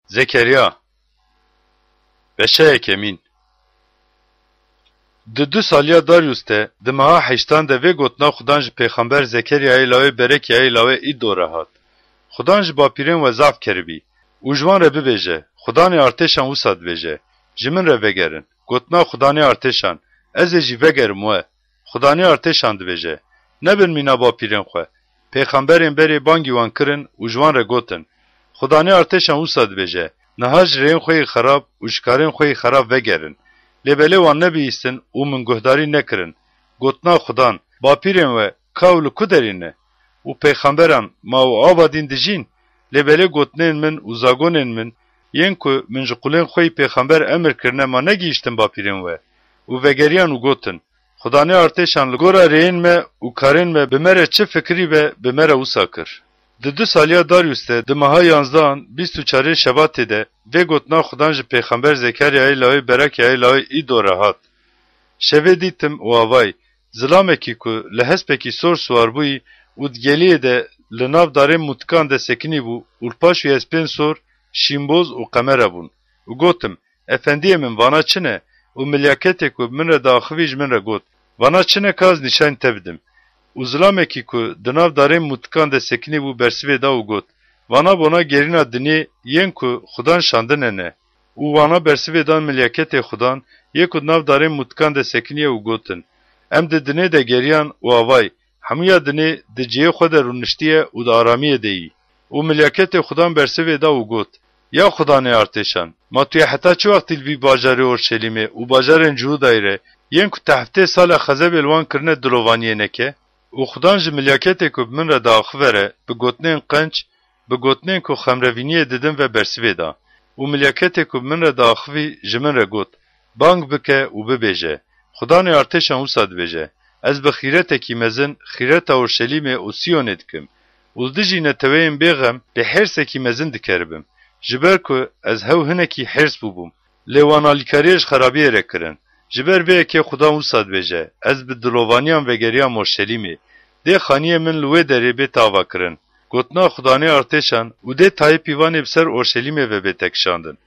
Zekeriya Beşeyek emin Du saliya Darius te di meha heştan de vê gotna Xudan ji pêxember Zekeriyayê lawê berekiyayê lawê îdo re hat. Xudan ji bapîrên we zaf keribî û ji wan re bibêje, Xudanê artêşan wisa dibêje, ji min re vegerin, gotna Xudanê artêşan, ez ê jî vegerim we, Xudanê artêşan dibêje, nebin mîna bapîrên xwe, pêxemberên berê bangî wan kirin û ji wan re gotin, Xudanê artêşan wisa dibêje, niha ji rêyên xwe yê xerab û ji karên xwe yê xerab vegerin. Lêbelê wan nebihîstin û min guhdarî nekirin. Gotna Xudan, bapîrên we ka li ku derê ne? Û pêxemberan ma û ava dîn dijîn? Lêbelê gotinên min û zagonên min, yên ku min ji qulên xwe yê pêxember emir kirine ma negihîştin bapîrên we. Û vegeriyan û gotin, Xudanê artêşan li gora rêyên me û karên me bi me re çi fikrî be bi me re wisa kir. Di saliya Darius te di meha 11 Şebatê de vê gotna Xudan ji pêxember Zekeriyayê lawê berekiyayê lawê îdo re hat. Şevê dîtim û avay, zilamekî ku li hespekî sor swar bûyî û di geliyê de li nav darên mûtikan de sekinî bû û paş wî hespên sor, şînboz û qemer hebûn. û gotim, efendiyê min vana çi ne? û milyaketê ku min re diaxivî ji min re got, vana çi ne ka ez nîşan te bidim? û zilamekî ku di nav darên mûtikan de sekinî bû bersivê da û got, vana bona gerîna dinê yên ku Xudan şandine ne? û vana bersivê dan milyaketê Xudan, yê ku di nav darên mûtikan de sekiniye û gotin. Em di dinê de geriyan û avay, hemûya dinê di ciyê xwe de rûniştiye û di aramiyê de yî. û milyaketê Xudan bersivê da û got, ya Xudanê artêşan, ma tu yê heta çi wextî li vî bajarê Orşelîmê û bajarên Cihudayê re, yên ku te heftê sala xezebê li wan kirine dilovaniyê neke? û Xudan ji milyaketê ku bi min re diaxivere, bi gotinên qenç, bi gotinên ku xemrevîniyê didin ve bersivê da. û milyaketê ku bi min re diaxivî ji min re got, bang bike û bibêje, Xudanê artêşan wisa dibêje, ez bi xîretekî mezin, xîreta Orşelîmê û Siyonê dikim, û li dijî neteweyên bêxem bi hêrsekî mezin dikeribim, ji ber ku ez hew hinekî hêrs bûbûm, lê wan alîkariyê ji xerabiyê re kirin. Ji ber vê yekê Xudan wisa dibêje, ez bi dilovaniyan vegeriyam Orşelîmê, dê xaniyê min li wê derê bê tava kirin. Gotna Xudanê artêşan û dê tayê pîvanê bi ser Orşelîmê ve bê tekişandin.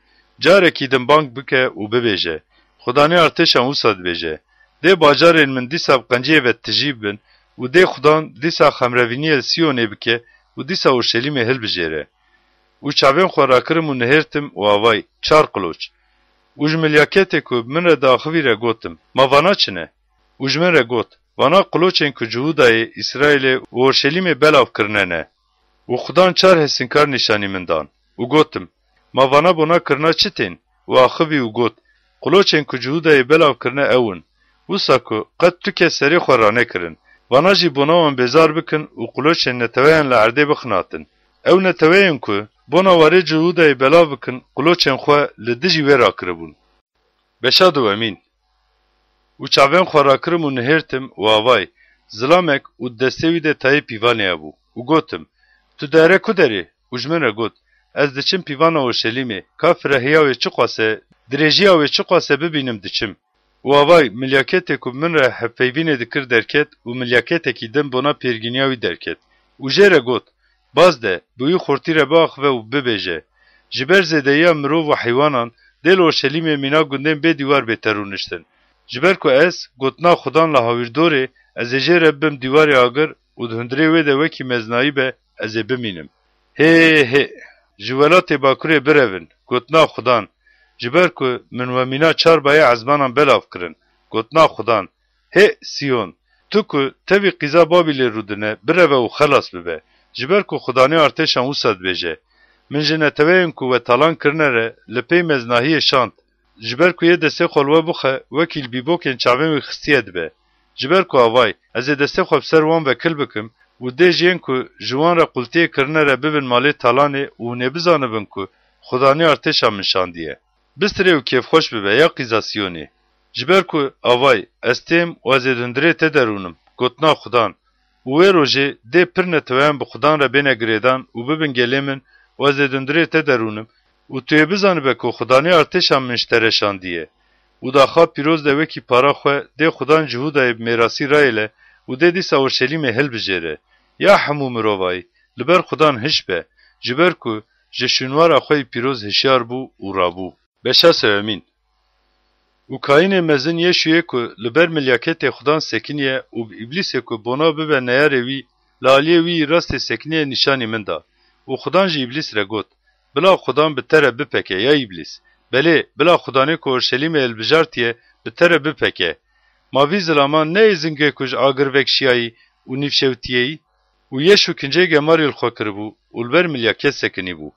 Carekî din bang bike û bibêje, Xudanê artêşan wisa dibêje, dê bajarên min dîsa bi qenciyê ve tijî bibin û dê Xudan dîsa xemrevîniyê Siyonê bike û dîsa Orşelîmê hilbijêre. û çavên xwe rakirim û nihêrtim û avay, çar qiloç. û ji milyaketê ku min re diaxivî re gotim, ma vana çi ne? û ji min re got, vana qiloçên ku Cihudayê, İsraîlê û Orşelîmê belav kirine ne? û Xudan çar hesinkar nîşanî min dan. û gotim, ma vana bona kirina çi tên? û axivî û got, qiloçên ku Cihudayê belav kirine ewin. Wisa ku qet tu kes serê xwe ranekirin, vana jî bona wan bêzar bikin û qiloçên neteweyan li erdê bixinatin. Ew neteweyên ku bona warê Cihudayê belav bikin, qiloçên xwe li dijî wê rakiribûn. Beşa du emîn. û çavên xwe rakirim û nihêrtim û avay, zilamek û destê wî de tayê pîvanê hebû. û gotim, tu dere ku derê? û ji min re got, ez diçim pîvana Orşelîmê, ka firehîya wê çi xwase, dirêjiya wê çi xwase bibînim diçim. û avay, milyaketê ku min re hevpeyvînê dikir derket û milyaketekî din bona pêrgîniya wî derket. û jê re got, baz de, bi wî xurtî re biaxive û bibêje, ji ber zêdeyiya mirov û heywanan, dê li Orşelîmê mîna gundên bê dîwar bête rûniştin. Ji ber ku ez, gotna Xudan li hawirdorê, ez ê jê re bibim dîwarê agir û di hundirê wê de wekî meznayî be, ez ê bimînim. Hê hê, ji welatê Bakurê birevin, gotna Xudan, ji ber ku min we mîna çar bayê ezmanan belav kirin, gotna Xudan, hê Siyon, tu ku tevî qîza Babilê rûdine, bireve û xelas bibe, ji ber ku Xudanê artêşan wisa dibêje, min ji neteweyên ku we talan kirine re li pey meznahiyê şand, ji ber ku yê destê xwe li we bixe, wekî li bîbokên çavên wî xistiye dibe. Ji ber ku avay, ez ê destê xwe bi ser wan vekil bikim û dê jiyên ku ji wan re qultiyê kirine re bibin malê talanê û hûn ê bizanibin ku Xudanê artêşan min şandiye. Bistirê û kêfxweş bibe ya qîza Siyonê. Ji ber ku avay, ez têm û ez ê di hundirê te derûnim, gotna Xudan. û wê rojê dê pir neteweyan bi Xudan re bêne girêdan û bibin gelê min û ez ê di hundirê te derûnim û tu yê bizanibe ku Xudanê artêşan min ji te re şandiye. û daxa pîroz de wekî para xwe dê Xudan Cihudayê bi mêrasî rayêle û dê dîsa Orşelîmê hilbijêre. Ya hemû mirovayî, li ber Xudan hiş be, ji ber ku ji şûnwara xwe pîroz hişyar bû û rabû. Beşa sevemîn. û Kaînê mezin Yêşûyê ku li ber milyaketê Xudan sekiniye û bi îblîsê ku bona bibe neyarê wî, li aliyê wî rastê sekiniyê nîşanî min da. û Xudan ji îblîs re got: Bila Xudan bi te re bipeke ya îblîs. Belê, bila Xudanê ku Urşelîmê hilbijartiye bi te re bipeke. Ma vî zilaman ne êzingê ku ji agirvek şiyayî û nîvşewtiyeyî? û Yêşû kincê gemarî li xwe kiribû û li ber milyaket sekinî bû.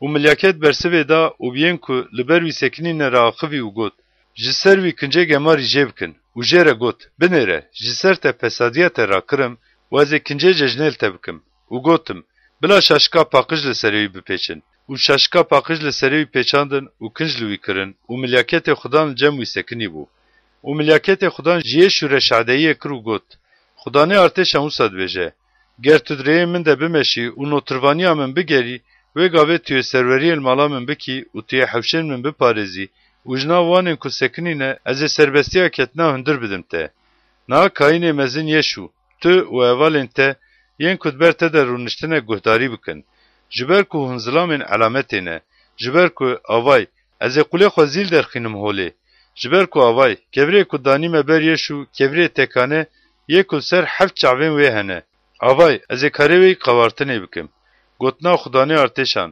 û milyaket bersivê da û biyên ku li ber wî sekinîne re axivî û got: Ji ser wî kincê gemarî jê bikin. û jê re got: Binêre, ji ser te pesadiya te rakirim û ez ê kincê cejnê li te bikim. û gotim: Bila şaşika paqij li serê wî bipêçin. û şaşika paqij li serê wî pêçandin û kinj li wî kirin û milyaketê Xudan li cem wî sekinî bû. û milyaketê Xudan ji Yêşû re şadeyiyê kir û got: Xudanê artêşan wisa dibêje: Ger tu dirêyê min de bimeşî û notirvaniya min bigerî, wê gavê tu yê serweriyê li mala min bikî û tu yê hewşên min biparêzî û ji nav wanên ku sekinîne ez ê serbestiya ketina hundir bidim te. Niha Kaînê mezin Yêşû, tu û hevalên te yên ku diber te de rûniştine guhdarî bikin. Ji ber ku hûn zilamên elametê ne, ji ber ku avay ez ê qulê xwe zîl derxînim holê. Ji ber ku avay kevirê ku danîme ber Yêşû kevirê tekane yê ku ser heft çavên wê hene. Avay ez ê karê wê qawartinê bikim. Gotina Xudanê artêşan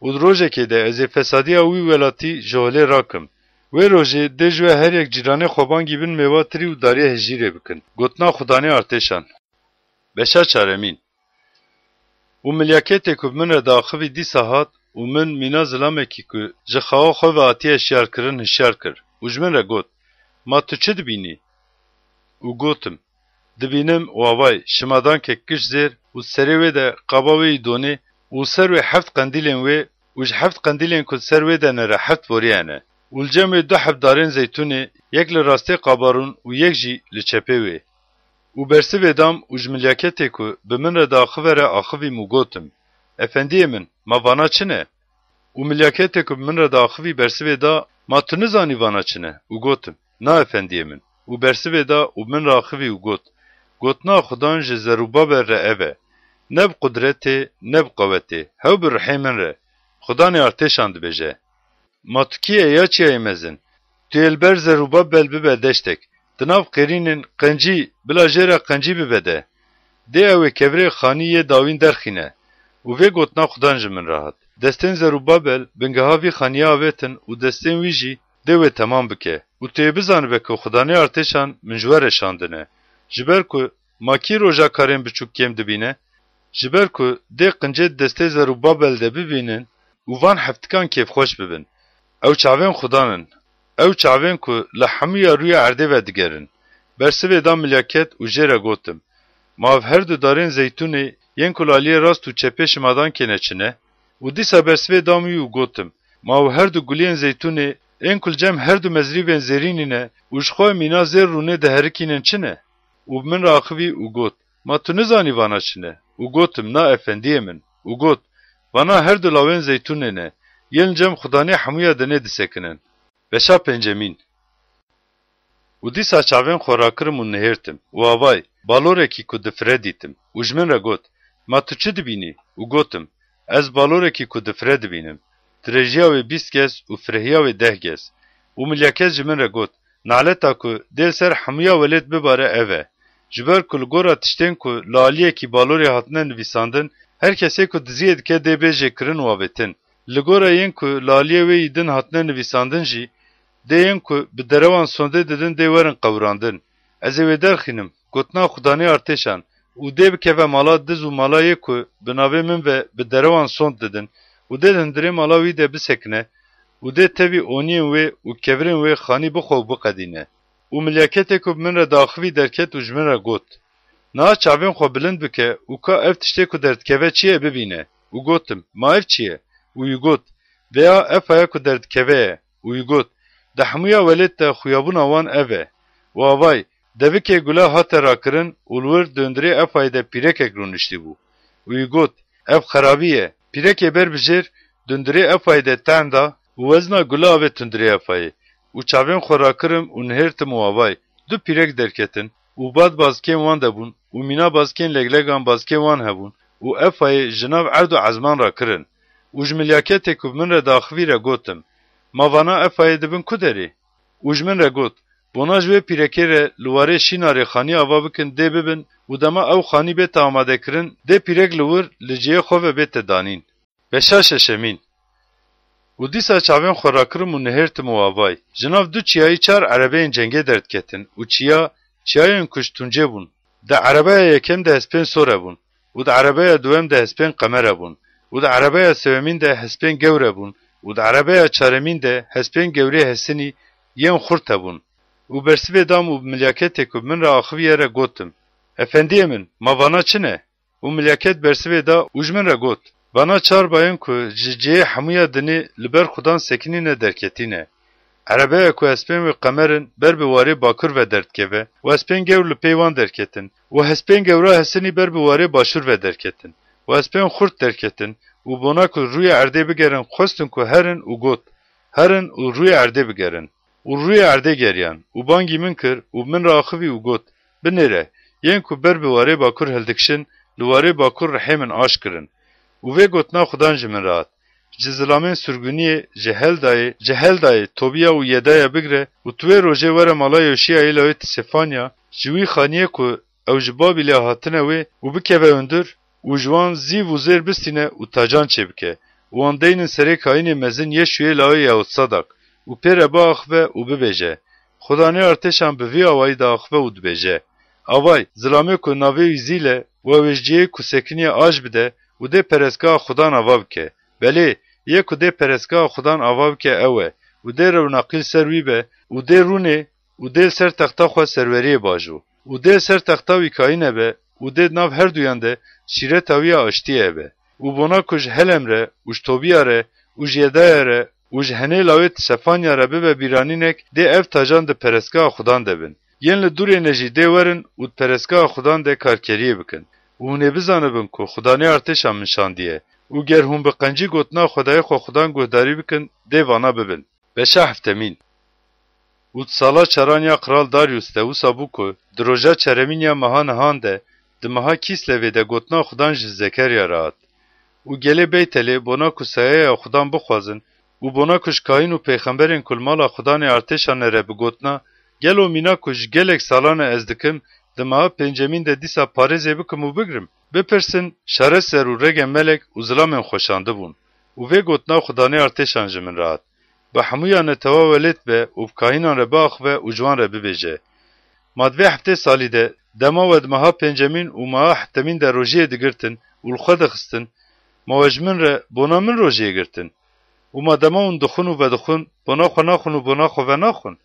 û di rojekê de ez ê fesadiya wî welatî ji holê rakim. Wê rojê dê ji we her yek cîranê xwebangî bin mêvatirî û dariya hejîrê bikin. Gotina Xudanê artêşan. Beşa çaremîn. û milyaketê ku min re daxivî dîsa hat û min mîna zilamekî ku ji xewa xwe ve hatiye hişyarkirin hişyar kir û ji min re got: Ma tu çi dibînî? û gotim: Dibînim û avay şimadankek giş zêr û serê wê de qaba wê yî donê û ser wê heft qendîlên wê û ji heft qendîlên ku ser wê de ne re heft borî hene. û li cem wê du hebdarên zeytûnê, yek li rastê qabarûn û yek jî li çepê wê. û bersivê dam û ji milyaketê ku bi min re daxive re axivîm û gotim: Efendiyê min, ma vana çi ne? û milyaketê ku bi min re daxivî bersivê da: Ma tu nizanî vana çi ne? û gotim: Na efendiyê min. û bersivê da û min raxivî û got: Gotina Xudan ji Zerubabel re ev e. Ne bi qudretê, ne bi qewetê, hew bi rihê min re. Xudanê artêşan dibêje: Ma tu kî ye ya çiyayê mezin? Tu yê li ber Zerubabel bibe deştek. Di nav qêrînên qencî bila jê re qencî bibe de. Dê ew ê kevirê xanî yê dawîn derxîne. û vê gotina Xudan ji min re hat. Destên Zerubabel bingeha vî xaniya avêtin û destên wî jî dê wê temam bike. û tu yê bizanibe ku Xudanê artêşan min ji we re şandine. Ji ber ku ma kî roja karên biçûk kêm dibîne? Ji ber ku dê qincê destê Zerubabel de bibînin û van heftikan kêfxweş bibin. Ew çavên Xudanin. Ew çavên ku li hemûya rûya erdê ve digerin. Bersivê da milyaket û jê re gotim: Mav her du darên zeytûnê yên ku li aliyê rast û çepê şimadankê ne çi ne? û dîsa bersivê dam wî û gotim: Mav her du guliyên zeytûnê yên ku li cem her du mezrîvên zêrînî ne û ji xwe mîna zêr rûnê de herikînin çi ne? û min raxivî û got: Ma tu nizanî vana çi ne? û gotim: Na efendiyê min. û got: Vana her du lawên zeytûnê ne. Yên li cem Xudanê hemûya dinê disekinin. Beşa pencemîn. û dîsa çavên xwe rakirim û nihêrtim. û avay balorekî ku difire dîtim. û ji min re got: Ma tu çi dibînî? û gotim: Ez balorekî ku difire dibînim. Dirêjiya wê 20 kes û firehîya wê 10 kes. û milyaket ji min re got: Naleta ku dê ser hemûya welêt bibare ev e. Ji ber ku li gora tiştên ku li aliyekî balorê hatine nivîsandin, her kesê ku diziyê dike dê bêjê kirin û avêtin. Li gora yên ku li aliyê wê yî din hatine nivîsandin jî, dê yên ku bi derewan sondê didin dê werin qewirandin. Ez ê wê derxînim, gotina Xudanê artêşan, û dê bikeve mala diz û mala yê ku bi navê min ve bi derewan sond didin, û dê hundirê mala wî de bisekine, û dê tevî oniyên wê û kevirên wê xanî bixwe û biqedîne. û milyaketê ku bi min re daxivî derket û ji min re got: Niha çavên xwe bilind bike û ka ev tiştê ku derdikeve çi ye bibîne. û gotim: Ma ev çi ye? û wî got: Veya ev haya ku derdikeve ye. û wî got: Di hemûya welêt de xuyabûna wan ev e. û avay devikê gula hate rakirin û li wir dundirê ev hayê de pîrekek rûniştî bû. û wî got: Ev xerabî ye. Pîrekê ber bijêr, dundirê ev hayê de tên da û wezna gula avê tundirê ev hayê. û çavên xwe rakirim û nihêrtim û avay du pîrek derketin û bad bazkên wan de bûn û mîna bazkên leglegan bazkê wan hebûn û ev hayê ji nav erd û ezman rakirin. û Uj milyaketê ku min re daxivî re gotim, mavana efayê dibin ku derê? Uj min re got, bona ji wê pîrekê re li warê şîna rêxanî ava bikin dê bibin û dema ew xanî bête amadekirin, dê pîrek li wir li ciyê xwe ve bête danîn. Beşa şeşemîn. û dîsa çavên xwe rakirim û nihêrtim û avay. Ji nav du çiyayî çar erebeyên cengê derdketin û çiyayên ku ji tuncê bûn. Di erebeya yekem de hespên sor hebûn û di erebeya duwem de hespên qemer hebûn û di erebeya sewemîn de hespên gewr hebûn û di erebeya çaremîn de hespên gewrê hesinî yên xurt hebûn. û bersivê dam û milyaketê ku min re axiviye re gotim. Efendiyê min, mavana çi ne? û milyaket bersivê da û ji min re got. Vana çar bayên ku ji cihê hemûya dinê li ber xudan sekinîne derketîne. Erebeya ku hespên wê qemerin ber bi warê bakur ve derdkeve û hespên gewr li pey wan derketin û hespên gewra hesinî ber bi warê başûr ve derketin û hespên xurt derketin û bona ku rûyê erdê bigerin xwestin ku herin û got. Herin û rûyê erdê bigerin. û rûyê erdê geriyan û bangî min kir û min raxivî û got, binêre, yên ku ber bi warê bakur hildikşin, li warê bakur rihê min aş kirin. û vê gotina xudan ji min rahat. Ji zilamên surguniyê ji Heldayê Tobiya û Yedaya bigire û tu vê rojê were mala Yoşiyayê lawê Tisefanya, ji wî xaniyê ku ew ji Babilê hatine wê û bikeve hundir û ji wan zîv û zêr bistîne û tacan çêbike û wan deynin serê kayînê mezin Yeşûyê lawê Yahûd Sadak û pê re biaxive û bibêje. Xudanê artêşan bi vî awayî diaxive û dibêje. Avay, zilamê ku navê wî zîle û ew ê ji cihê ku sekiniye aj bide û dê perestgeha xudan ava bike. Belê, yê ku dê perestgeha xudan ava bike ew e û dê rewneqîl ser wî be û dê rûnê û dê ser texta xwe serweriyê bajû û dê ser texta wî kayîne be û dê nav her duyan de şîreta wî ya aştiyê be û bona ku ji Helem re û ji Tobiya re û ji Yedaya re û ji henê lawê Tisefanya re bibe bîranînek dê ev tacan di perestgeha xudan de bin. Yên li durêne jî dê werin û di perestgeha xudan de karkeriyê bikin. û hûn ê bizanibin ku Xudanê artêşan min şandiye û ger hûn bi qencî gotina Xwedayê xwe xudan guhdarî bikin, dê vana bibin. Beşa heftemîn. û di sala çaran ya Kral Darius de wisa bû ku di roja çeremîn ya meha nihan de di meha Kîslevê de gotina xudan ji Zekerya re hat. û gelê Beytelê bona ku sayaya xudan bixwazin û bona ku ji kahîn û pêxemberên kulmala Xudanê artêşan re bi gotina gelo mîna ku ji gelek salan e ez dikim, di meha pêncemîn de dîsa parêzê bikim û bigirim. Bipirsin, şareser û regên melek û zilamên xweşandî bûn. û vê gotina Xudanê artêşan ji min rahat. Bi hemûyan e tewa welêt be û bi kahînan re biaxive û ji wan re bibêje. Ma divê heftê salî de, dema we di meha pêncemîn û meha heftemîn de rojiyê digirtin û li xwe dixistin, ma we ji min re bona min rojiyê girtin. û ma dema hûn dixwin û vedixwin, bona xwe naxwin û bona xwe venaxwin.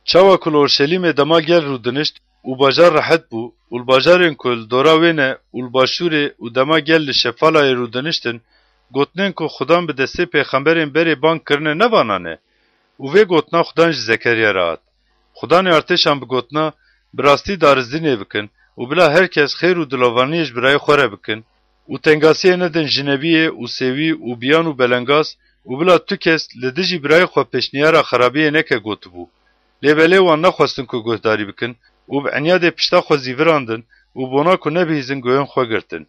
Çawa ku li Orşelîmê dema gel rûdinişt û bajar rehet bû û li bajarên ku li dora wê ne û li başûrê û dema gel li Şefalayê rûdiniştin, gotinên ku xudan bi destê pêxemberên berê bang kirine ne vanan e? û vê gotina xudan ji Zekerya re hat. Xudanê artêşan bi gotina bi rastî darizdînê bikin û bila herkes xêr û dilavaniyê ji birayê xwe re bikin û tengasiyê nedin jinebiyê û sêwî û biyan û belengaz û bila tu kes li dijî birayê xwe pêşniyara xerabiyê neke gotibû. Lê belê wan nexwestin ku guhdarî bikin û bi enyadê pişta xwe zîvirandin û bona ku nebihîzin goyên xwe girtin.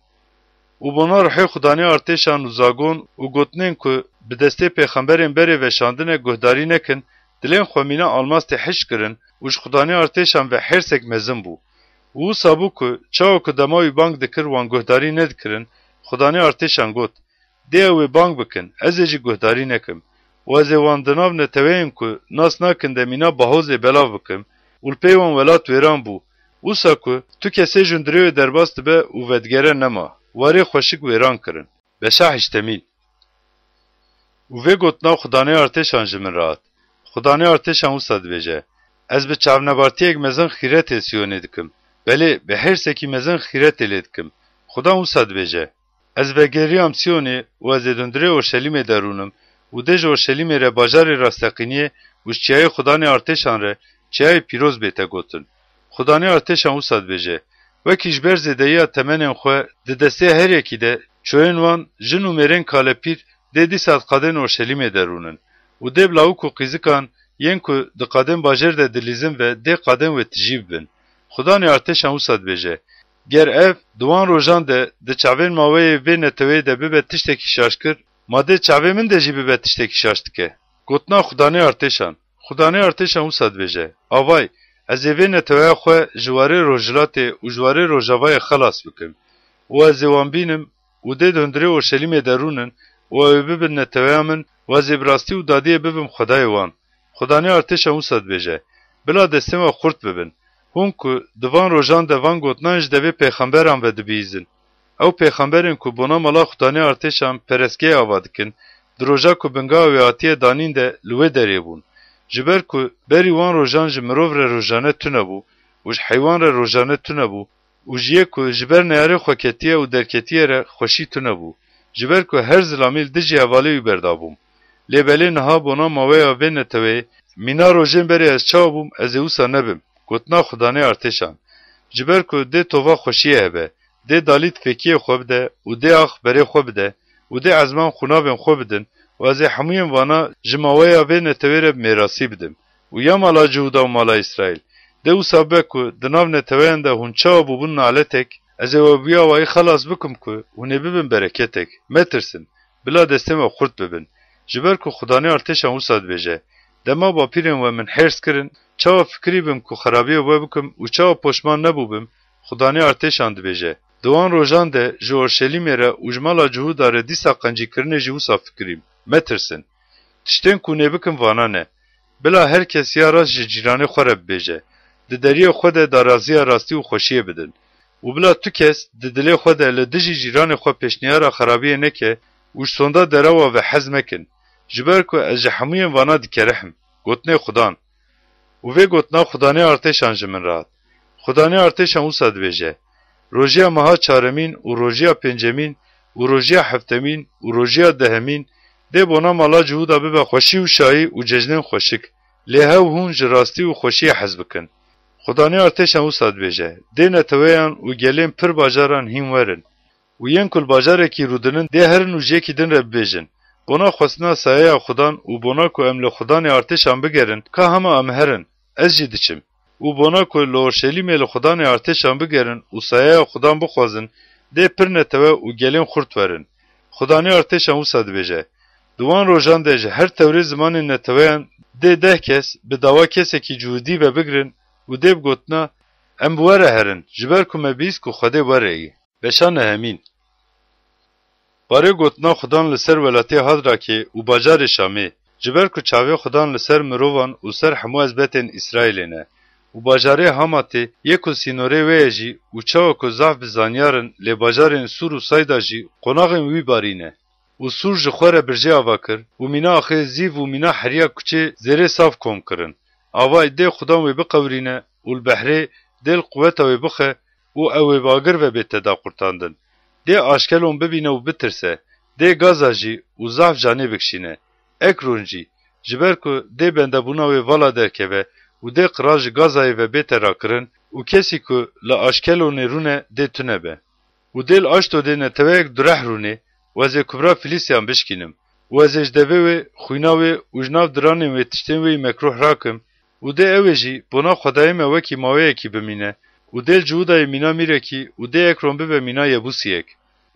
û bona rihê Xudanê artêşan û zagon û gotinên ku bi destê pêxemberên berê veşandine guhdarî nekin, dilên xwe mîna almastê hişk kirin û ji Xudanê artêşan ve hêrsek mezin bû. û wisa bû ku çawa ku dema wî bang dikir wan guhdarî nedikirin, Xudanê artêşan got, dê ew ê bang bikin, ez ê jî guhdarî nekim. û ez ê wan di nav neteweyên ku nas nakin de mîna bahozê belav bikim û li pey wan welat wêran bû. Wisa ku tu kesê jindirê wê derbas dibe û vedgere nema, warê xweşik wêran kirin. Beşa heştemîn. û vê gotina Xudanê artêşan ji min rahat. Xudanê artêşan wisa dibêje, ez bi çavnebartiyek mezin xîretê Siyonê dikim. Belê, bi hêrsekî mezin xîretê lê dikim. Xudan wisa dibêje, ez vegeriyam Siyonê û ez ê dundirê Orşelîmê de rûnim û dê ji Orşelîmê re bajarê rasteqîniyê û ji çiyayê Xudanê artêşan re çiyayê pîroz bête gotin. Xudanê artêşan wisa dibêje, wekî ji ber zêdeyiya temenên xwe di destê her yekî de çoyên wan jin û mêrên kalepîr dê dîsa diqadên Orşelîmê de rûnin û dê bila wî ku qîzikan yên ku di qadên bajêr de dilîzin ve dê qadên wê tijî bibin. Xudanê artêşan wisa dibêje, ger ev di wan rojan de di çavên maweyê vê neteweyê de bibe tiştekî şaşkir Made çavê min de jî bibe tiştekî şaş dike. Gotina xudanê artêşan. Xudanê artêşan wisa dibêje. Avay, ez ê vê neteweya xwe ji warê rojhilatê û ji warê rojavayê xelas bikim. û ez ê wan bînim û dê di hundirê Orşelîmê de rûnin û ew ê bibin neteweya min û ez ê bi rastî û dadiyê bibim xwedayê wan. Xudanê artêşan wisa dibêje. Bila destên we xurt bibin. Hûn ku di van rojan de van gotinan ji devê pêxemberan ve dibîzin. Ew pêxemberên ku bona mala Xudanê artêşan perestgehê ava dikin, di roja ku binga wê hatiye danîn de li wê derê bûn. Ji ber ku berî wan rojan ji mirov re rojane tune bû û ji heywan re rojane tune bû û ji yê ku ji ber neyarê xweketiye û derketiye re xweşî tune bû. Ji ber ku her zilamîl dijî hevalê wî berdabûm. Lê belê niha bona maweya vê neteweyê, mîna rojên berê ez çawa bûm ez ê wisa nebim. Gotina Xudanê artêşan. Ji ber ku dê tova xweşiyê hebe, dê dalî tfêkiyê xwe bide û dê ax berê xwe bide û dê ezman xûnavên xwe bidin û ez ê hemûyên vana ji maweya vê netewê re mêrasî bidim. û ya mala Cihuda û mala İsraîl. Dê wisa be ku di nav neteweyan de hûn çawa bûbûn naletek, ez ê we biya wayî xelas bikim ku hûn ê bibin bereketek. Metirsin. Bila destên we xurt bibin. Ji ber ku Xudanê artêşan wisa dibêje. Dema bapîrên we min hêrs kirin, çawa fikrî bim ku xerabiyê we bikim û çawa poşman nebûbim, Xudanê artêşan dibêje. Di wan rojan de ji Orşelîmê re û ji mala Cihuda re dîsa qencîkirinê jî wisa fikrîm. Metirsin. Tiştên ku nê bikim vana ne. Bila her kes ya rast ji cîranê xwe re bibêje. Di deriyê xwe de daraziya rastî û xweşiyê bidin. û bila tu kes di dilê xwe de li dijî cîranê xwe pêşniyara xerabiyê neke û ji sonda derawa ve hez mekin. Ji ber ku ez ji hemûyên vana dikerihim. Gotinê Xudan. û vê gotina Xudanê artêşan ji min rahat. Xudanê artêşan wisa dibêje. Rojiya meha çaremîn û rojiya pêncemîn û rojiya heftemîn û rojiya dehemîn dê bona mala Cihuda bibe xweşî û şayî û cejnên xweşik. Lê hev hûn ji rastî û xweşiyê hez bikin. Xudanê artêşan wisa dibêje. Dê neteweyan û gelên pir bajaran hîn werin. û yên ku li bajarekî rûdinin dê herin û ji yekî din re bibêjin. Bona xwestina sayeya Xudan û bona ku em li Xudanê artêşan bigerin, ka hema em herin. Ez jî diçim. û bona ku li Orşelîmê li Xudanê artêşan bigerin û sayeya Xudan bixwazin, dê pir netewe û gelên xurt werin. Xudanê artêşan wisa dibêje. Di wan rojan de ji her tewrê zimanên neteweyan dê 10 kes bi dawa kesekî Cihudî ve bigirin û dê bigotina em bi we re herin, ji ber ku me bîst ku Xwedê were yî. Beşa nehemîn. Barê gotina Xudan li ser welatê Hadrakê û bajarê Şamê, ji ber ku çavê Xudan li ser mirovan û ser hemû ezbetên İsraîlê ne. û bajarê Hamatê yê ku sînorê wê ye jî û çawa ku zaf bi zanyarin lê bajarên Sûr û Sayda jî qonaxên wî barîne. û Sûr ji xwe re birjê ava kir û mîna axê zîv û mîna heriya kuçê zêrê saf kom kirin. Avay dê Xudan wê biqewrîne û li behrê dê li quweta wê bixe û ew ê bagir ve bê teda qurtandin. Dê aşkelon bibîne û bitirse, dê gaza jî û zaf canê bikişîne. Ekrûn jî, ji ber ku dê bendebûna wê vala derkeve û dê qira ji gazayê ve bê terakirin û kesî ku li aşkelonê rûne dê tune be. û dê li aşto dê neteweyek dureh rûnê û ez ê kubra Filîsyan bişkînim. û ez ê ji devê wê, xwîna wê û ji nav diranên wê tiştên wê mekruh rakim û dê ew ê jî bona Xwedayê me wekî maweyekî bimîne û dê li Cihudayê mîna mîrekî û dê ekron bibe mîna Yebûsiyek.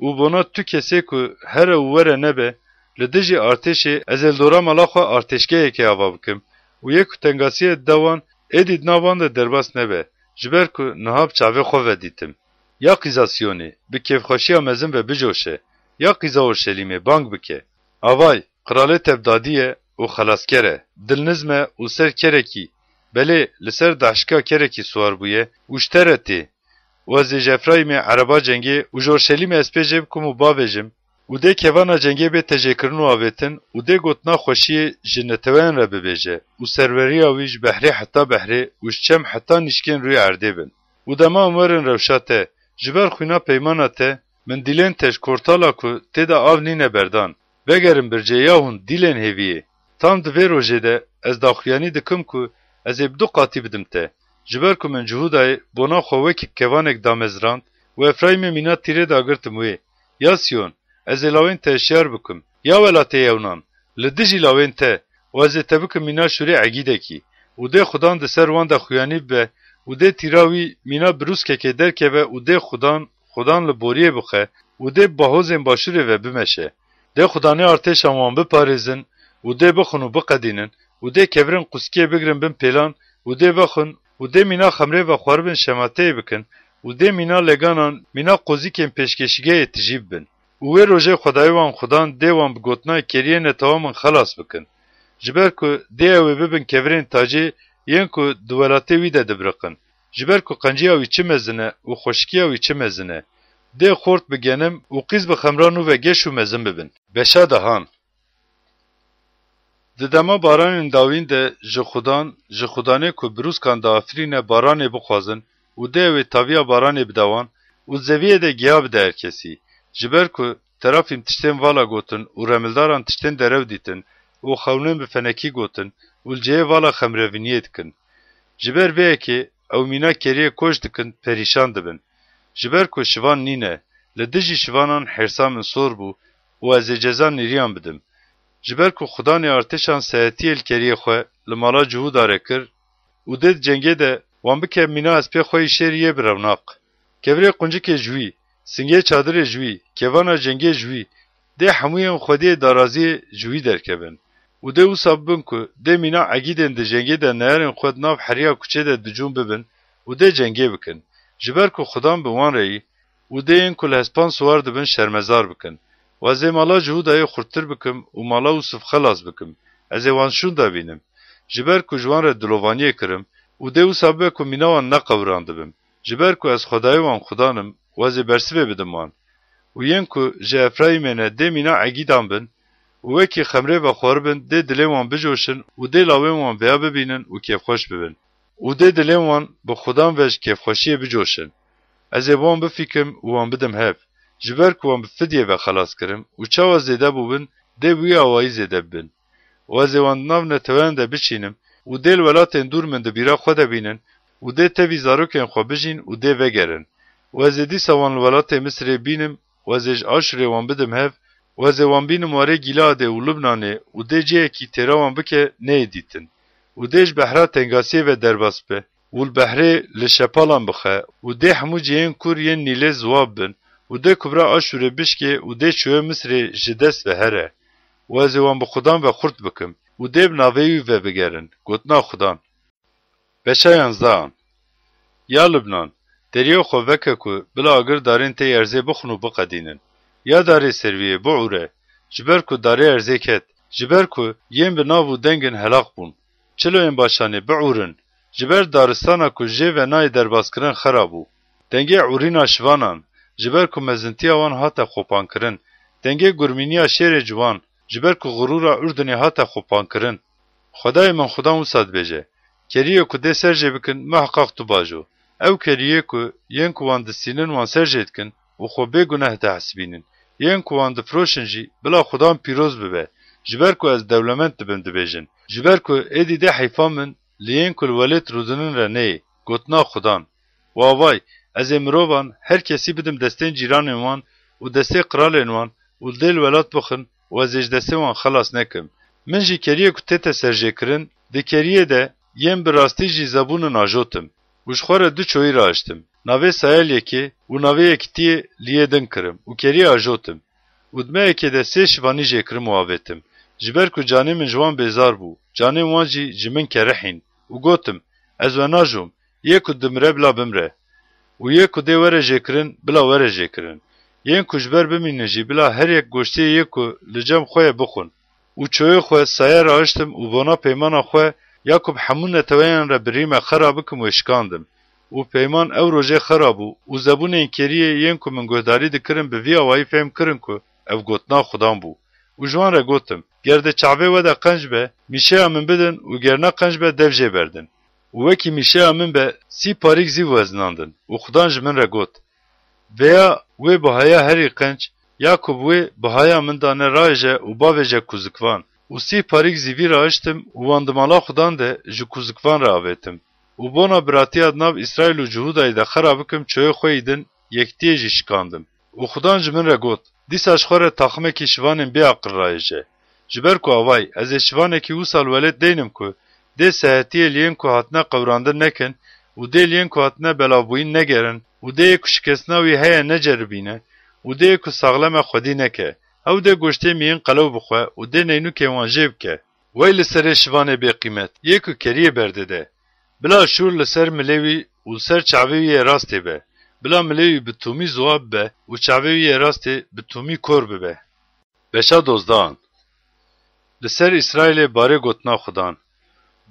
û bona tu kesê ku here û were nebe, li dijî artêşê ez ê li dora mala xwe artêşgehekê ava bikim û yê ku tengasiyê dida wan, êdî di nav wan de derbas nebe, ji ber ku niha bi çavê xwe vedîtim. Ya qîza Siyonê, bi kêfxweşiya mezin ve bicoşe, ya qîza Orşelîmê bang bike. Avay, qiralê tevdadî ye û xelasker e, dilniz me û ser kerekî, belê li ser daşika kerekî swar bûye û ji te re tê. û ez ê ji Efraîmê ereba cengê û ji Orşelîmê ez pêjê bikim û bavêjim û dê kevana cengê bê tejêkirin û avêtin û dê gotina xweşiyê ji neteweyan re bibêje û serweriya wî ji behrê heta behrê û ji çem heta nîşkên rûyê erdê bin. û dema em werin rewşa te, ji ber xwîna peymana te, min dîlên te ji kortala ku têda av nîne berdan, vegerin bircê ya hûn dîlên hêviyê. Tam di vê rojê de ez daxuyanî dikim ku ez ê bi du qatî bidim te. Ji ber ku min Cihudayê bona xwe wekî kevanek damezrand û Efraîmê mîna tîrê dagirtim wê. Ya Siyon, ez ê lawên te şiyar bikim. Ya welatê Yewnan, li dijî lawên te û ez ê te bikim mîna şûrê egîdekî. û dê Xudan di ser wan de xuyanî bibe û dê tîra wî mîna birûskekê derkeve û dê Xudan li boriyê bixe û dê bahozên başûrê ve bimeşe. De xudani artêşan wan biparêzin û dê bixwin û biqedînin û dê kevirên quskiyê bigrin bin pêlan û dê vexwin û dê mîna xemrê ve xwaribin şemateyê bikin û dê mîna leganan mîna qozîkên pêşkeşîgehê tijî bibin. û wê rojê xwedayî wan xudan dê wan bi gotina keriyê netewamên xelas bikin. Ji ber ku dê ew ê bibin kevirên tacê yên ku di welatê wî de dibiriqin. Ji ber ku qenciya wî çi mezin e û xweşikiya wî çi mezin e. Dê xort bigenim û qîz bi xemran û ve geş û mezin bibin. Beşa dehan. Di dema baranên dawîn de ji xudanê ku birûskan diafirîne baranê bixwazin û dê ew ê taviya baranê bidewan û zeviyê de giya bide herkesî. Ji ber ku terafîn tiştên vala gotin û remildaran tiştên derew dîtin û xewnên bi fenekî gotin û li cihê vala xemrevîniyê dikin. Ji ber vê yekê ew mîna keriyê koç dikin, perîşan dibin. Ji ber ku şivan nîne, li dijî şivanan hersa min sor bû û ez ê ceza nêriyan bidim. Ji ber ku xudanê artêşan sehetiyê li keriyê xwe li mala Cihûda re kir û dê di cengê de wan bike mîna hespê xwe yê şêriyê bi rewnak. Kevirê quncikê ji wî, singê çadirê ji wî, kevana cengê ji wî, dê hemûyên xwediyê daraziyê ji wî derkevin. û dê wisa bibin ku dê mîna egîdên di cengê de neyarên xwe di nav heriya kuçê de dicûn bibin û dê cengê bikin. Ji ber ku xudan bi wan re yî û dê yên ku li hespan siwar dibin şermezar bikin. Ez ê mala Cihûdayê xurttir bikim û mala Yûsuf xelas bikim. Ez ê wan şûn de bînim. Ji ber ku ji wan re dilovaniyê kirim û dê wisa bibe ku mîna wan neqewran dibim. Ji ber ku ez xwedayê wan xudanim û ez ê bersivê bidim wan. û yên ku ji Efraîmê ne dê mîna egîdan bin û wekî xemrê ve xwaribin dê dilê wan bicoşin û dê lawên wan vêya bibînin û kêfxweş bibin. û dê dilên wan bi xudan ve ji kêfxweşiyê bicoşin. Ez ê wan bifikim û wan bidim hev. Ji ber ku wan bi fidyê ve xelas kirim û çawa zêde bûbin, dê wî awayî zêde bibin. û ez ê wan di nav neteweyên de biçînim û dê li welatên dûr min di bîra xwe de bînin û dê tevî zarokên xwe bijîn û dê vegerin. û ez ê dîsa wan li welatê Misrê bînim û ez ê ji Aşûrê wan bidim hev û ez ê wan bînim warê Gîleadê û Lubnanê û dê cihekî têra wan bike neyê dîtin. û dê ji behra tengasiyê ve derbas be û li behrê li şepalan bixe û dê hemû cihên kur yên Nîlê ziwab bin û dê kubra Aşûrê bişkê û dê çûyê Misrê ji dest ve here. û ez ê wan bi xudan ve xurt bikim û dê bi navê wî ve bigerin. Gotina xudan. Beşa yanzdahan. Ya Lubnan, deriyê xwe veke ku bila agir darên tê erzê bixwin û biqedînin. Ya darê serviyê biûre, ji ber ku darê erzê ket, ji ber ku yên bi nav û dengin helaq bûn. Çiloyên başanê biûrin, ji ber daristana ku jê ve nayê derbaskirin xera bû. Dengê ûrîna şivanan, ji ber ku mezintiya wan hate xwepankirin. Dengê gurmîniya şêrê ciwan, ji ber ku xurûra Urdunê hate xwepankirin. Xwedayê min xudan wisa dibêje, keriyê ku dê ser jê bikin, me heqaq tu bajo. Ew keriyê ku yên ku wan distînin wan ser jê dikin û xwe bêguneh dihesibînin. Yên ku wan difiroşin jî bila xudan pîroz bibe. Ji ber ku ez dewlemend dibim dibêjin. Ji ber ku êdî dê heyfa min li yên ku li welêt rûdinin re neyê. Gotina xudan. Wavay, ez ê mirovan her kesî bidim destên cîranên wan û destê qiralên wan û li dê li welat bixin û ez ê ji destê wan xelas nekim. Min jî keriyê ku tê te serjêkirin, di keriyê de yên bi rastî jî zebûnin ajotim. û ji xwe re du çoyî raiştim. Navê Sayelyekê û navê yekitiyê liyê din kirim û keriyê ajotim. û di me yekê de sê şivanî jê kirim û avêtim. Ji ber ku canê min ji wan bêzar bû, canên wan jî ji min kerihîn û gotim, ez we najom, yê ku dimire bila bimre. û yê ku dê were jêkirin, bila were jêkirin. Yên ku ji ber bimînin jî bila her yek goştiyê yê ku li cem xwe yê bixwin. û çoyê xwe saye raiştim û bona peymana xwe Yakub hemû neteweyên re birî me xera bikim û şikandim. û peyman ew rojê xera bû û zebûnên keriyê yên ku min guhdarî dikirin bi vî awayî fêm kirin ku ev gotina xudan bû. û ji wan re gotim, ger di çavê we de qenc be, mîşeya min bidin û ger ne qenc be dev jê berdin. û wekî mîşeya min be, sî parîk zî wezinandin. û xudan ji min re got. Veya wê bihaya herî qenc, Yakub wê bihaya min dane raije û bavê je kuzikvan. û sî parîk zîvî raiştim û wan di mala xudan de ji kuzikvan re avêtim. û bona biratiya di nav İsraîl û Cihûdayê de xera bikim çoyê xwe yî din, yektiyê jî şikandim. û xudan ji min re got, dîsa ji xwe re taximekî şivanên bêaqil raêje. Ji ber ku avay, ez ê şivanekî wisa li welêt deynim ku, dê sehetiyê liyên ku hatine qewrandin nekin û dê liyên ku hatine belavbûyîn negerin û dê ku şikestina wî heye neceribîne û dê ku saxleme xwedî neke. او de goştê miyên qelew bixwe û dê neynûkê wan jê bike. Wey li serê şivanê bêqîmet, yê ku keriyê berdide. Bila şûr li ser milê wî û li ser çavê wî yê rastê be. Bila milê wî bi tûmî ziwab be û çavê wî yê rastê bi tûmî kor bibe. Beşa dozdan. Li ser İsraîlê barê gotina Xudan.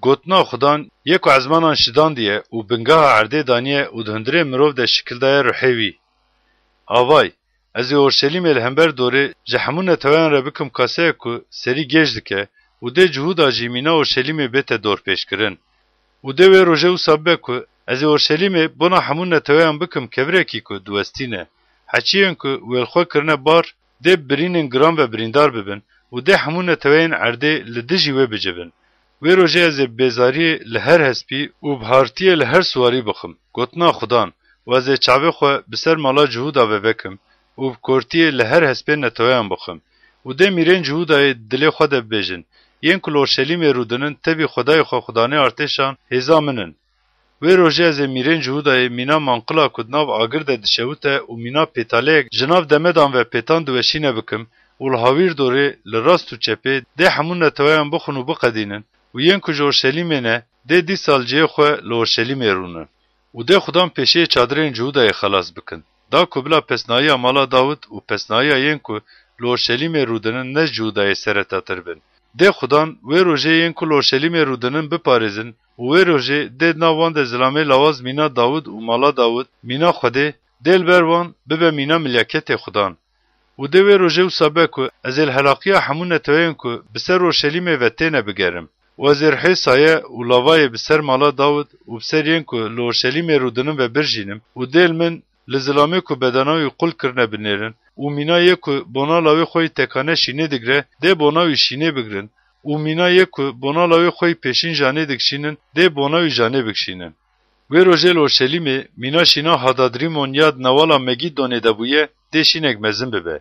Gotina Xudan yê ku ezmanan şidan diye û bingeha erdê daniye û di hundirê mirov de şikil daye ruhê wî. Avay, ez ê Orşelîmê li hember dorê ji hemû netewayan re bikim kaseyek ku serî gêj dike û dê cuhuda jî mîna Orşelîmê bête dorpêşkirin. û dê wê rojê wisa bibe ku ez ê Orşelîmê bona hemû netewayan bikim kevirekî ku diwestîne. Heçiyên ku wêlxwe kirine bar, dê birînên giran ve birîndar bibin û dê hemû netewayên erdê li dijî wê bicivin. Wê rojê ez ê bêzariyê li her hespî û bihartiyê li her swarî bixim. Gotina Xudan û ez ê çavê xwe bi ser mala cuhuda ve vekim û bi kortiyê li her hespê netewayan bixim. û dê mîrên cuhudayê dilê xwe de bibêjin. Yên ku li Orşelîmê rûdinin tevî Xwedayê xwe Xudanê artêşan hêza min in. Wê rojê ez ê mîrên cuhudayê mîna manqila ku di nav agir de dişewite û mîna pêtaleyek ji nav demedan ve pêtan diweşîne bikim û li hawîr dorê li rast û çepê dê hemû netewayan bixwin û biqedînin û yên ku ji Orşelîmê ne dê dîsal cihê xwe li Orşelîmê rûnin. û dê Xudan pêşiyê çadırên cuhudayê xelas bikin. Da ku bila pesnayiya mala Dawud û pesnayiya yên ku li Orşelîmê rûdinin ne cuhudayê seretatir bin. Dê Xudan wê rojê yên ku li Orşelîmê rûdinin biparêzin û wê rojê dê nav wan de zilamê lawaz mîna Dawud û mala Dawud mîna Xwedê dê li ber wan bibe mîna milyaketê Xudan. û dê wê rojê wisa be ku ez ê li helaqiya hemû neteweyên ku bi ser Orşelîmê ve têne bigerim. û ez ê rihê saye û lavayê bi ser mala Dawud û bi ser yên ku li Orşelîmê rûdinin ve birjînim û dê li min li zilamê ku bedena wî qul kirine binêrin û mîna yê ku bona lawê xwe tekane şînê digre dê bona wî şînê bigirin û mîna yê ku bona lawê xwe pêşîn janê dikişînin dê bona wî janê bikişînin. Wê rojê li Orşelîmê mîna şîna Hadadrîmon ya di newala Megîdonê de bûye dê şînek mezin bibe.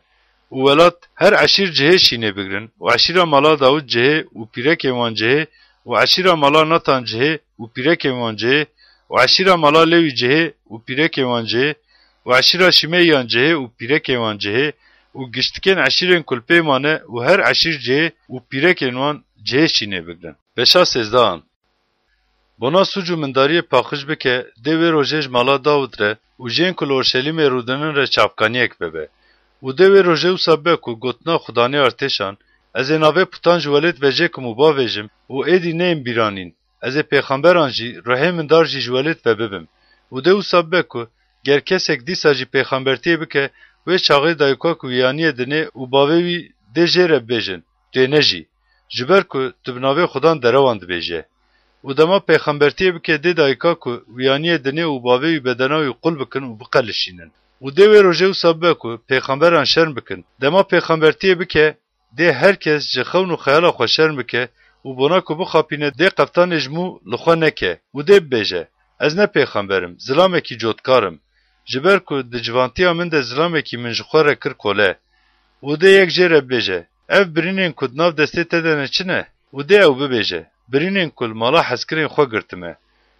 û welat her eşîr cihê şînê bigirin û eşîra mala Dawud cihê û pîrekên wan cihê û eşîra mala Natan cihê û pîrekên wan cihê û eşîra mala Lewî cihê û pîrekên wan cihê û eşîra Şimeyyan cihê û pîrekên wan cihê û giştikên eşîrên kulpê mane û her eşîr cihê û pîrekên wan cihê şînê bigirin. Beşa sêzdehan. Bona suc û mindariyê paxij bike dê wê rojê ji mala Dawud re û jên ku li Orşelîmê rûdinin re çavkaniyek bibe. û dê wê rojê wisa be ku gotina Xudanê artêşan ez ê navê putan ji welêt vejêkim û bavêjim û êdî neyên bîranîn. Ez ê pêxemberan jî rihê mindar jî ji welêt ve bibim. û dê wisa be ku ger kesek dîsa jî pêxembertiyê bike wê çaxê dayika ku wîyaniyê dinê û bavê wî dê jê re bibêjin tê ne jî ji ber ku tu bi navê Xudan derewan dibêje. û dema pêxembertiyê bike dê dayika ku wîyaniyê dinê û bavê wî bedena wî qul bikin û biqelişînin. û dê wê rojê wisa bibe ku pêxemberan şerm bikin. Dema pêxembertiyê bike dê herkes ji xewn û xeyala xwe şerm bike û bona ku bixapîne dê qeftanê ji mû li xwe neke û dê bibêje ez ne pêxemberim, zilamekî cotkarim. Ji ber ku di civantiya min de zilamekî min ji xwe re kir kole. û dê yek jê re bibêje ev birînên ku di nav destê te de ne çi ne? û dê ew bibêje birînên ku li mala hezkirên xwe girtime.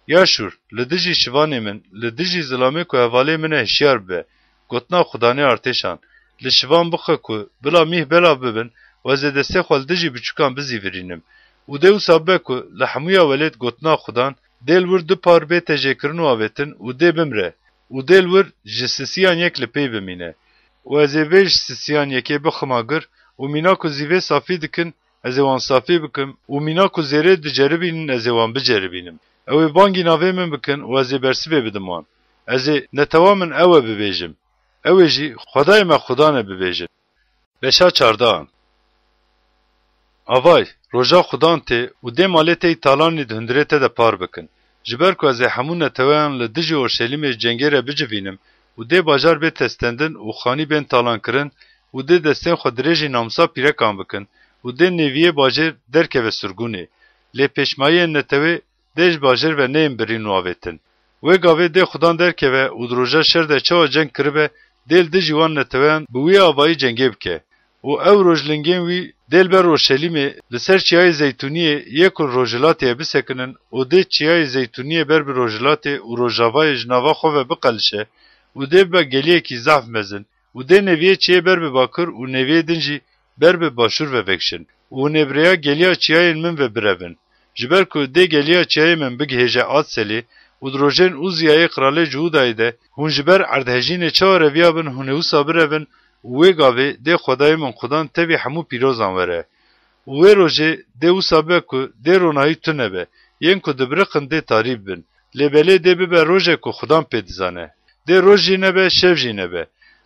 Ya şûr, li dijî şivanê min, li dijî zilamê ku hevalê min e hişyar bibe. Gotina Xudanê artêşan, li şivan bixe ku bila mîh bela bibin û ez ê destê xwe li dijî biçûkan bizîvirînim. û dê wisa bibe ku li hemûya welêt gotina Xudan dê li wir du par bête jêkirin û avêtin û dê bimre û dê li wir ji sisiyan yek li pey bimîne. û ez ê vê ji sisiyan yekê bixima gir û mîna ku zîvê safî dikin ez ê wan safî bikim û mîna ku zêrê diceribînin ez ê wan biceribînim. Ew ê bangî navê min bikin û ez ê bersivê bidim wan. Ez ê netewa min ew e bibêjim. Ew ê jî Xwedayê me Xudan e bibêjin. Beşa çardahan. Avay, roja Xudan tê û dê malê te talanî di hundirê te de par bikin. Ji ber ku ez ê hemû netewayan li dijî Orşelîmê cengê re bicivînim û dê bajar bê testendin û xanî bên talankirin û dê destên xwe dirêjî namsa pîrekan bikin û dê neviyê bajêr derkeve surgûnê. Lê pêşmayiyên netewê dê ji bajêr ve neyên birîn û avêtin. Wê gavê dê Xudan derkeve û di roja şer de çawa ceng kiribe dê li dijî wan netewayan bi wî avayî cengê bike. û ew rojlingên wî dê li ber Orşelîmê li ser çiyayê zeytûniyê yê ku rojhilatê bisekinin û dê çiyayê zeytûniyê ber bi rojhilatê û rojavayê ji nava xwe ve biqelişe û dê bibe geliyekî zehf mezin û dê neviyê çiyê ber bi bakir û neviyê din jî ber bi başûr ve vekşin. û nevreya geliya çiyayên min ve birevin. Ji ber ku dê geliya çiyayê min bigihêje Adselê û di rojên Uziyayê Kralê Cihudayê de hûn ji ber erdhejînê çawa reviya bin hûn ê wisa birevin û wê gavê dê Xwedayê min xudan tevî hemû pîrozan were. û wê rojê dê wisa be ku dê ronahî tu nebe, yên ku dibiriqin dê tarîb bin. Lê belê dê bibe rojek ku xudan pê dizane. Dê roj jî nebe, şev jî nebe.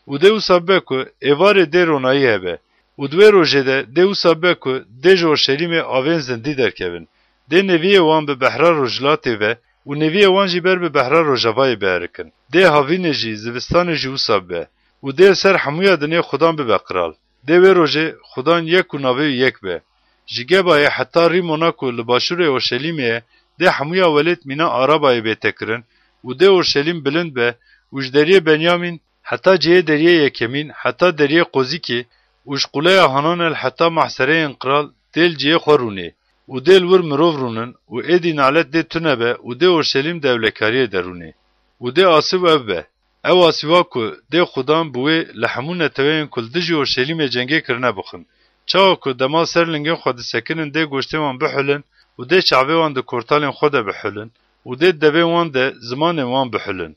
û dê wisa be ku êvarê dê ronahî hebe. û di wê rojê de dê wisa be ku dê ji Orşelîmê avên zindî derkevin. Dê neviyê wan bi behra rojhilatê ve û neviyê wan jî ber bi behra rojavayê biherikin. Dê havînê jî zivistanê jî wisa be. û dê ser hemûya dinê xudan bibe qiral. Dê wê rojê xudan yek û navê wî yek be. Ji gebayê heta Rîmona ku li başûrê Orşelîmê ye, dê hemûya welêt mîna arabayê bêtekirin û dê Orşelîm bilind be û ji deriyê Benyamîn heta cihê deriyê Yekemîn heta deriyê Qozîkê û ji quleya Hananel heta mahsereyên qiral dêl cihê xwe rûnê. û dê li wir mirov rûnin û êdî nalet dê tune be û dê Orşelîm dewlekariyê de rûnê. û dê asîv ev be. Ew asîva ku dê xudan bi wê li hemû neteweyên ku li dijî Orşelîmê cengê kirine bixin. Çawa ku dema ser lingên xwe disekinin dê goştê wan bihulin û dê çavê wan di kortalên xwe de bihulin û dê devên wan de zimanên wan bihulin.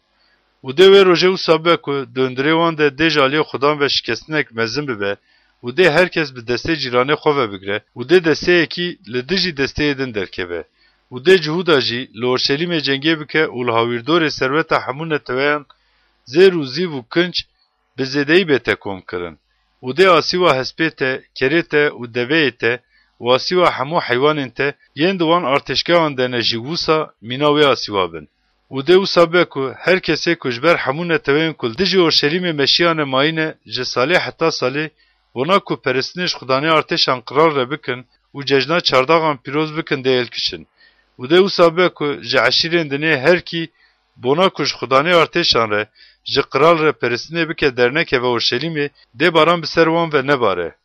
û dê wê rojê wisa be ku döndurê wan de dê ji aliyê xudan ve şikestinek mezin bibe û dê herkes bi destê cîranê xwe ve bigire û dê desteyekî li dijî desteyê din derkeve. û dê Cihuda jî li Orşelîmê cengê bike û li hawirdorê serweta hemû neteweyan zêr û zîv û kinç bi zêdeyî bête kom kirin. û dê asîva hespê te, kerê te û deveyê te û asîva hemû heywanên te yên di wan artêşkewan de ne jî wisa mîna wê asîva bin. û dê wisa be ku her kesê ku ji ber hemû neteweyên ku dijî Orşelîmê meşiyane mayîne ji salê heta salê bona ku peristinê ji xudanê artêşan qiral re bikin û cejna çardaxan pîroz bikin dê elkişin. û dê wisa be ku ji eşîrên dinê her kî bona ku ji xudanê artêşan re ji qiral re peristinê bike dernekeve Orşelîmê dê baran bi ser wan ve nebare.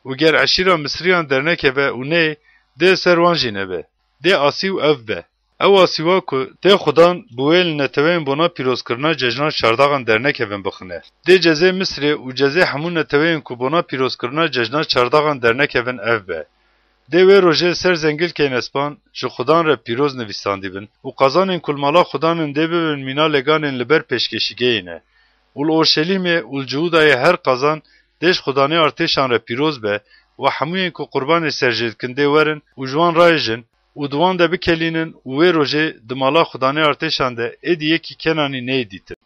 û ger eşîra Misriyan dernekeve û nê dê ser wan jî nebe. Dê asîv ev be. Ew asîva ku dê xudan bi wê li neteweyên bona pîrozkirina cejna çardaxan dernekevin bixine. Dê cezê Misrê û cezê hemû neteweyên ku bona pîrozkirina cejna çardaxan dernekevin ev be. Dê wê rojê ser zengilkên espan ji xudan re pîroz nivîsandîbin û qazanên kulmala xudanên dê bibin mîna leganên li ber pêşkeşîgehê ne. û li Orşelîmê û li Cihudayê her qazan dê ji xudanê artêşan re pîroz be û hemûyên ku qurbanê serjê dikin dê werin û ji wan rayêjin û di wan de bikelînin û wê rojê di mala xudanê artêşan de êdî yekî Kenanî neyê dîtin.